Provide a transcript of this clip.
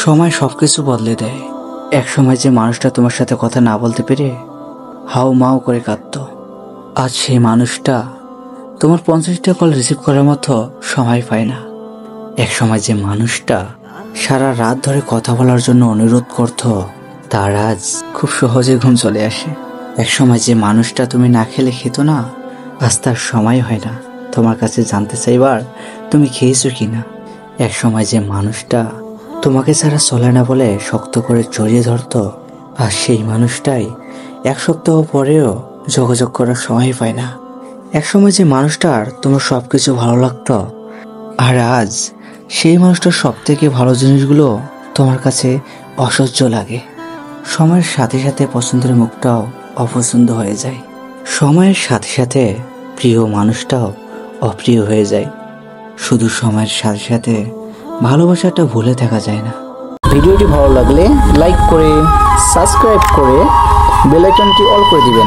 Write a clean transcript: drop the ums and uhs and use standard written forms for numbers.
সময় সবকিছু বদলে দেয়। এক সময় যে মানুষটা তোমার সাথে কথা না বলতে পেরে হাউ মাউ করে কাঁদতো, আজ সেই মানুষটা তোমার 50টা কল রিসিভ করার মতো সময় পায় না। এক সময় যে মানুষটা সারা রাত ধরে কথা বলার জন্য অনুরোধ করতো, তার আজ খুব সহজে ঘুম চলে আসে। এক সময় যে মানুষটা তুমি না খেলে খেতো না, আজ তার সময় হয় না তোমার কাছে জানতে চাইবার তুমি খেয়েছো কিনা। এক সময় যে মানুষটা তোমাকে ছাড়া চলে না বলে শক্ত করে জড়িয়ে ধরতো, আর সেই মানুষটাই 1 সপ্তাহ পরেও যোগাযোগ করার সময় পায় না। এক সময় যে মানুষটার তোমার সবকিছু ভালো লাগতো, আর আজ সেই মানুষটার সব থেকে ভালো জিনিসগুলো তোমার কাছে অসহ্য লাগে। সময়ের সাথে সাথে পছন্দের মুখটাও অপছন্দ হয়ে যায়। সময়ের সাথে সাথে প্রিয় মানুষটাও অপ্রিয় হয়ে যায়। শুধু সময়ের সাথে সাথে ভালোবাসাটা ভুলে থাকা যায় না। ভিডিওটি ভালো লাগলে লাইক করে, সাবস্ক্রাইব করে বেল আইকনটি অল করে দিবেন।